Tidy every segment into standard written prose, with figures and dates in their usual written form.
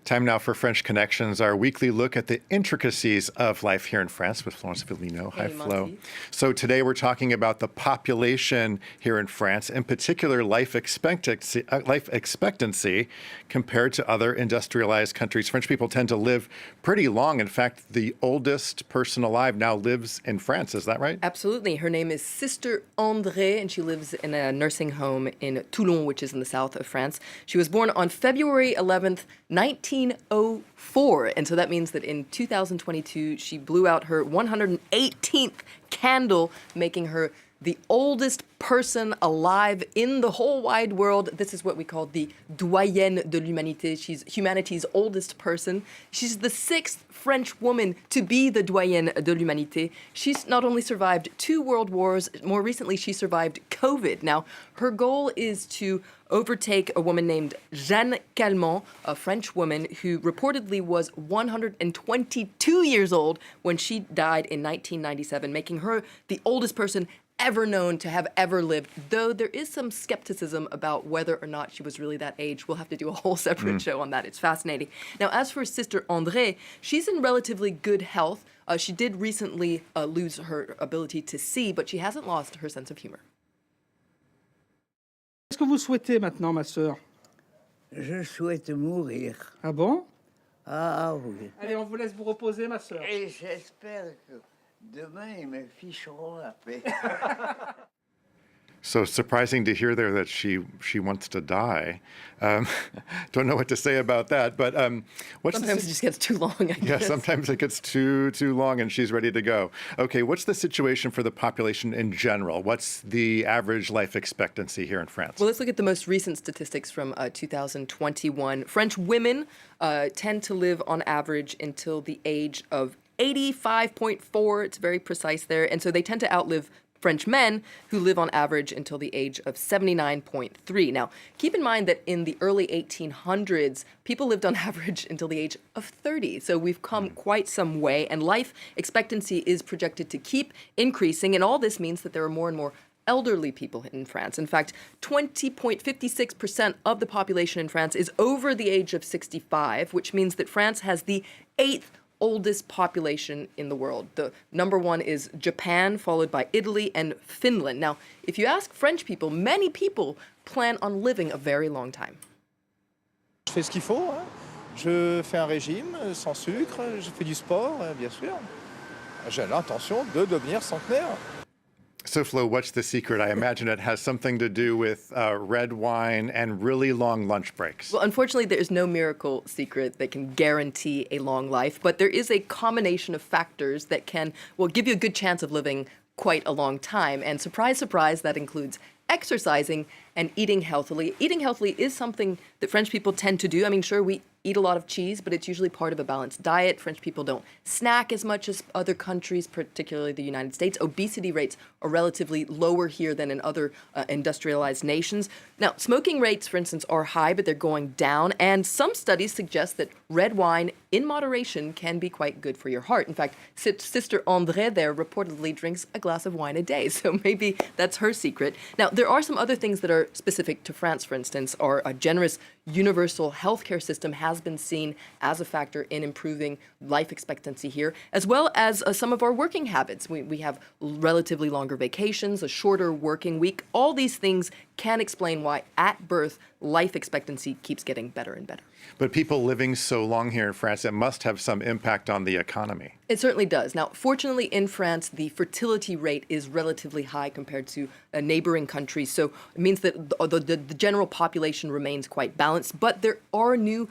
Time now for French Connections, our weekly look at the intricacies of life here in France with Florence Villino. Hi, Flo. So today we're talking about the population here in France, in particular life expectancy compared to other industrialized countries. French people tend to live pretty long. In fact, the oldest person alive now lives in France. Is that right? Absolutely. Her name is Sister André, and she lives in a nursing home in Toulon, which is in the south of France. She was born on February 11th, 1904. And so that means that in 2022, she blew out her 118th candle, making her the oldest person alive in the whole wide world. This is what we call the doyenne de l'humanité. She's humanity's oldest person. She's the sixth French woman to be the doyenne de l'humanité. She's not only survived 2 world wars, more recently she survived COVID. Now, her goal is to overtake a woman named Jeanne Calment, a French woman who reportedly was 122 years old when she died in 1997, making her the oldest person ever known to have ever lived, though there is some skepticism about whether or not she was really that age. We'll have to do a whole separate show on that. It's fascinating. Now, as for Sister André, she's in relatively good health. She did recently lose her ability to see, but she hasn't lost her sense of humor. Qu'est-ce que vous souhaitez maintenant, ma sœur? Je souhaite mourir. Ah bon? Ah oui. Allez, on vous laisse vous reposer, ma sœur. Et j'espère que demain, ils me ficheront la paix. So surprising to hear there that she wants to die. Don't know what to say about that, but Sometimes it just gets too long, I guess. Yeah, sometimes it gets too long and she's ready to go. Okay, what's the situation for the population in general? What's the average life expectancy here in France? Well, let's look at the most recent statistics from 2021. French women tend to live on average until the age of 85.4. It's very precise there. And so they tend to outlive French men, who live on average until the age of 79.3. Now, keep in mind that in the early 1800s, people lived on average until the age of 30. So we've come quite some way, and life expectancy is projected to keep increasing. And all this means that there are more and more elderly people in France. In fact, 20.56% of the population in France is over the age of 65, which means that France has the 8th oldest population in the world. The number 1 is Japan, followed by Italy and Finland. Now, if you ask French people, many people plan on living a very long time. Je fais ce qu'il faut, hein. Je fais un régime sans sucre, je fais du sport, bien sûr. J'ai l'intention de devenir centenaire. So, Flo, what's the secret? I imagine it has something to do with red wine and really long lunch breaks. Well, unfortunately, there is no miracle secret that can guarantee a long life, but there is a combination of factors that can, well, give you a good chance of living quite a long time. And surprise, surprise, that includes exercising and eating healthily. Eating healthily is something that French people tend to do. I mean, sure, we eat a lot of cheese, but it's usually part of a balanced diet. French people don't snack as much as other countries, particularly the United States. Obesity rates are relatively lower here than in other industrialized nations. Now, smoking rates, for instance, are high, but they're going down. And some studies suggest that red wine in moderation can be quite good for your heart. In fact, Sister André there reportedly drinks a glass of wine a day. So maybe that's her secret. Now, there are some other things that are specific to France, for instance. Our generous universal healthcare system has been seen as a factor in improving life expectancy here, as well as some of our working habits. We have relatively longer vacations, a shorter working week. All these things can explain why at birth life expectancy keeps getting better and better. But people living so long here in France, it must have some impact on the economy. It certainly does. Now, fortunately, in France, the fertility rate is relatively high compared to neighboring countries. So it means that the general population remains quite balanced. But there's a new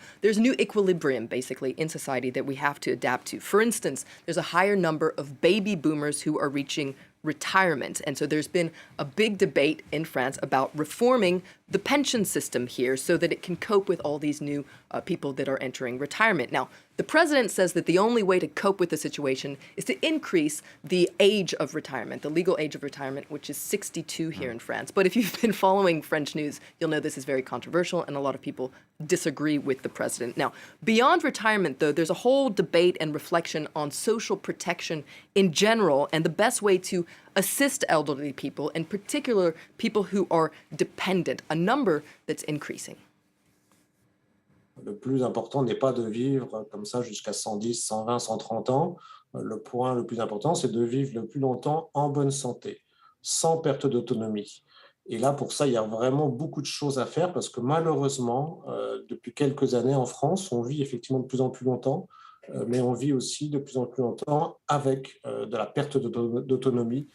equilibrium, basically, in society that we have to adapt to. For instance, there's a higher number of baby boomers who are reaching retirement. And so there's been a big debate in France about reforming the pension system here so that it can cope with all these new people that are entering retirement. Now, the president says that the only way to cope with the situation is to increase the age of retirement, the legal age of retirement, which is 62 here in France. But if you've been following French news, you'll know this is very controversial and a lot of people disagree with the president. Now, beyond retirement, though, there's a whole debate and reflection on social protection in general and the best way to assist elderly people, in particular people who are dependent, a number that's increasing. Le plus important n'est pas de vivre comme ça jusqu'à 110, 120, 130 ans. Le point le plus important, c'est de vivre le plus longtemps en bonne santé, sans perte d'autonomie. Et là, pour ça, il y a vraiment beaucoup de choses à faire parce que malheureusement, depuis quelques années en France, on vit effectivement de plus en plus longtemps, mais on vit aussi de plus en plus longtemps avec de la perte d'autonomie.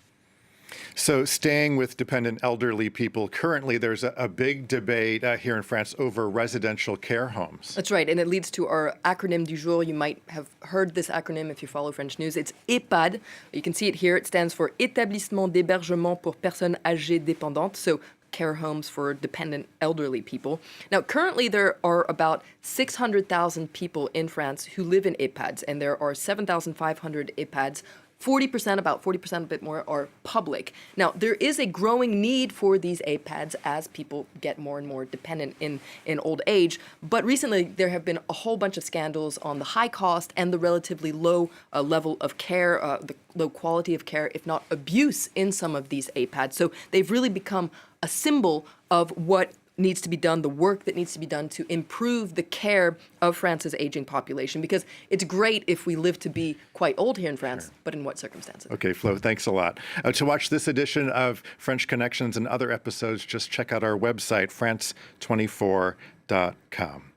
So, staying with dependent elderly people, currently there's a big debate here in France over residential care homes. That's right, and it leads to our acronym du jour. You might have heard this acronym if you follow French news. It's EHPAD. You can see it here. It stands for Établissement d'hébergement pour personnes âgées dépendantes. So care homes for dependent elderly people. Now, currently there are about 600,000 people in France who live in EHPADs, and there are 7,500 EHPADs. 40%, about 40%, a bit more, are public. Now, there is a growing need for these EHPADs as people get more and more dependent in old age. But recently, there have been a whole bunch of scandals on the high cost and the relatively low level of care, the low quality of care, if not abuse, in some of these EHPADs. So they've really become a symbol of what needs to be done, the work that needs to be done to improve the care of France's aging population. Because it's great if we live to be quite old here in France, but in what circumstances? Okay, Flo, thanks a lot. To watch this edition of French Connections and other episodes, just check out our website, france24.com.